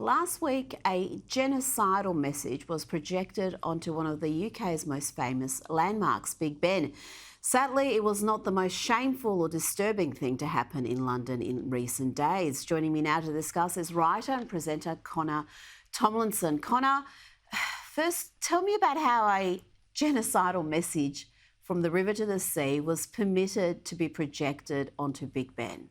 Last week, a genocidal message was projected onto one of the UK's most famous landmarks, Big Ben. Sadly, it was not the most shameful or disturbing thing to happen in London in recent days. Joining me now to discuss is writer and presenter Connor Tomlinson. Connor, first, tell me about how a genocidal message from the river to the sea was permitted to be projected onto Big Ben.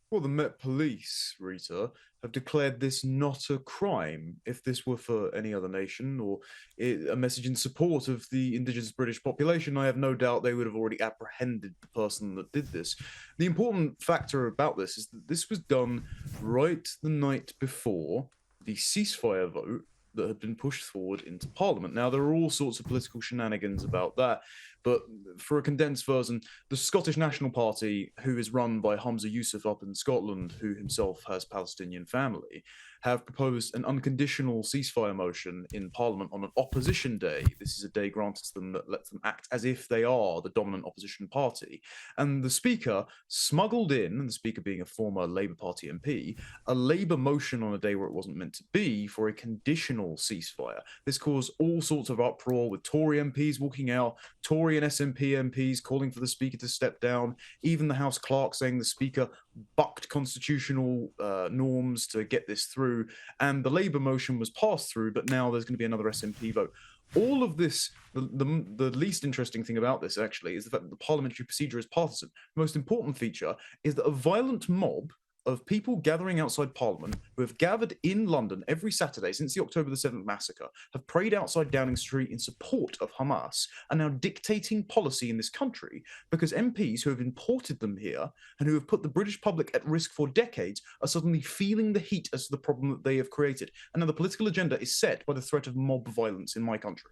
Well, the Met Police, Rita, have declared this not a crime. If this were for any other nation or a message in support of the indigenous British population, I have no doubt they would have already apprehended the person that did this. The important factor about this is that this was done right the night before the ceasefire vote that had been pushed forward into Parliament. Now, there are all sorts of political shenanigans about that, but for a condensed version, the Scottish National Party, who is run by Humza Yousaf up in Scotland, who himself has Palestinian family, have proposed an unconditional ceasefire motion in Parliament on an opposition day. This is a day granted to them that lets them act as if they are the dominant opposition party. And the Speaker smuggled in, and the Speaker being a former Labour Party MP, a Labour motion on a day where it wasn't meant to be for a conditional ceasefire. This caused all sorts of uproar with Tory MPs walking out, Tory and SNP MPs calling for the Speaker to step down, even the House Clerk saying the Speaker bucked constitutional norms to get this through. And the Labour motion was passed through, but now there's going to be another SNP vote. All of this, the least interesting thing about this actually is the fact that the parliamentary procedure is partisan. The most important feature is that a violent mob of people gathering outside Parliament who have gathered in London every Saturday since the October the 7th massacre, have prayed outside Downing Street in support of Hamas, are now dictating policy in this country because MPs who have imported them here and who have put the British public at risk for decades are suddenly feeling the heat as to the problem that they have created. And now the political agenda is set by the threat of mob violence in my country.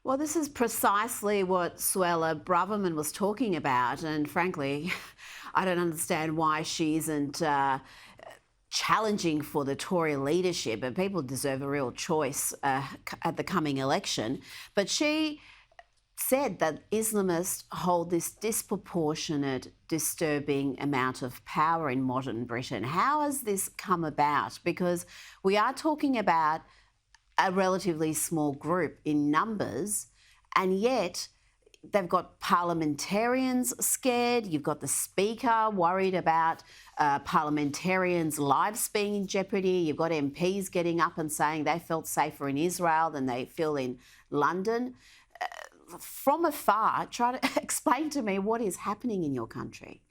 Well, this is precisely what Suella Braverman was talking about, and frankly, I don't understand why she isn't challenging for the Tory leadership, and people deserve a real choice at the coming election. But she said that Islamists hold this disproportionate, disturbing amount of power in modern Britain. How has this come about? Because we are talking about a relatively small group in numbers, and yet they've got parliamentarians scared. You've got the Speaker worried about parliamentarians' lives being in jeopardy. You've got MPs getting up and saying they felt safer in Israel than they feel in London. From afar, try to explain to me what is happening in your country.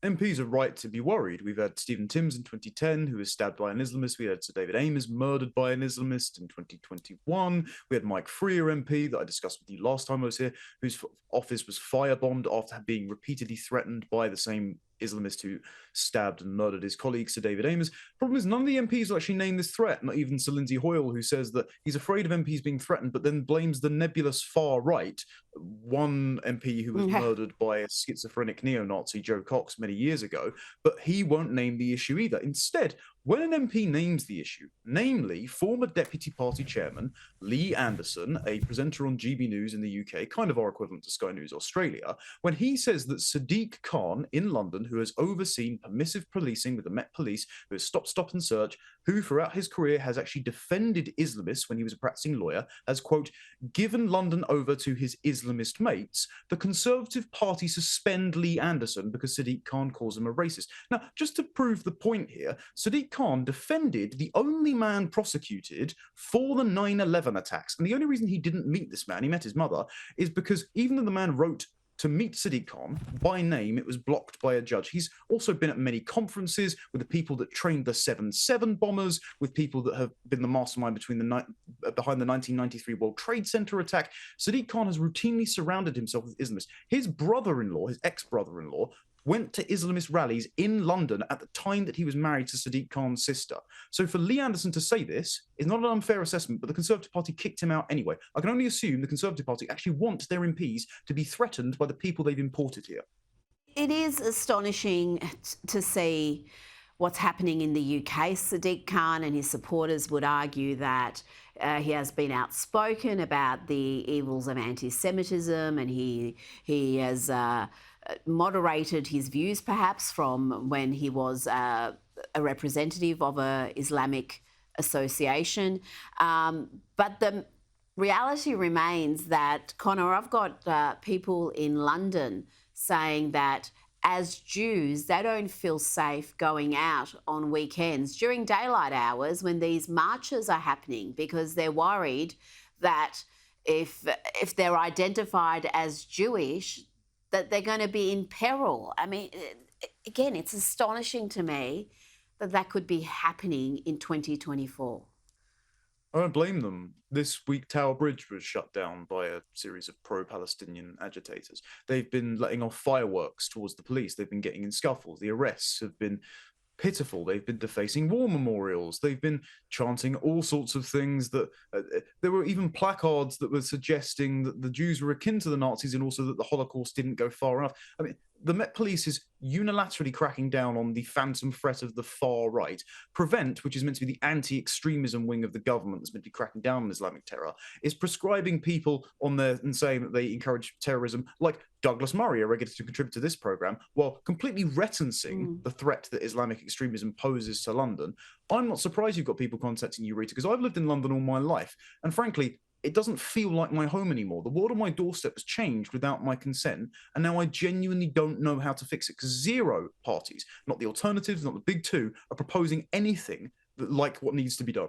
MPs are right to be worried. We've had Stephen Timms in 2010, who was stabbed by an Islamist. We had Sir David Ames murdered by an Islamist in 2021. We had Mike Freer MP that I discussed with you last time I was here, whose office was firebombed after being repeatedly threatened by the same Islamist who stabbed and murdered his colleague, Sir David Ames. Problem is, none of the MPs will actually name this threat, not even Sir Lindsay Hoyle, who says that he's afraid of MPs being threatened, but then blames the nebulous far right. One MP who was murdered by a schizophrenic neo-Nazi, Joe Cox, many years ago, but he won't name the issue either. Instead, when an MP names the issue, namely former Deputy Party Chairman Lee Anderson, a presenter on GB News in the UK, kind of our equivalent to Sky News Australia, when he says that Sadiq Khan in London, who has overseen permissive policing with the Met Police, who has stopped, stop and search, who throughout his career has actually defended Islamists when he was a practicing lawyer, has, quote, given London over to his Islamist mates, the Conservative Party suspend Lee Anderson because Sadiq Khan calls him a racist. Now, just to prove the point here, Sadiq Khan defended the only man prosecuted for the 9/11 attacks. And the only reason he didn't meet this man, he met his mother, is because even though the man wrote to meet Sadiq Khan by name, it was blocked by a judge. He's also been at many conferences with the people that trained the 7/7 bombers, with people that have been the mastermind behind the 1993 World Trade Center attack. Sadiq Khan has routinely surrounded himself with Islamists. His brother-in-law, his ex-brother-in-law, went to Islamist rallies in London at the time that he was married to Sadiq Khan's sister. So for Lee Anderson to say this is not an unfair assessment, but the Conservative Party kicked him out anyway. I can only assume the Conservative Party actually want their MPs to be threatened by the people they've imported here. It is astonishing to see what's happening in the UK. Sadiq Khan and his supporters would argue that he has been outspoken about the evils of anti-Semitism, and he has moderated his views perhaps from when he was a representative of a Islamic association. But the reality remains that, Connor, I've got people in London saying that as Jews, they don't feel safe going out on weekends during daylight hours when these marches are happening, because they're worried that if they're identified as Jewish, that they're going to be in peril. I mean, again, it's astonishing to me that that could be happening in 2024. I don't blame them. This week, Tower Bridge was shut down by a series of pro-Palestinian agitators. They've been letting off fireworks towards the police. They've been getting in scuffles. The arrests have been pitiful. They've been defacing war memorials. They've been chanting all sorts of things that there were even placards that were suggesting that the Jews were akin to the Nazis and also that the Holocaust didn't go far enough. I mean, the Met Police is unilaterally cracking down on the phantom threat of the far right. Prevent, which is meant to be the anti-extremism wing of the government that's meant to be cracking down on Islamic terror, is prescribing people on there and saying that they encourage terrorism, like Douglas Murray, a regular contributor to this program, while completely reticencing the threat that Islamic extremism poses to London. I'm not surprised you've got people contacting you, Rita, because I've lived in London all my life, and frankly, it doesn't feel like my home anymore. The world on my doorstep has changed without my consent, and now I genuinely don't know how to fix it, because zero parties, not the alternatives, not the big two, are proposing anything like what needs to be done.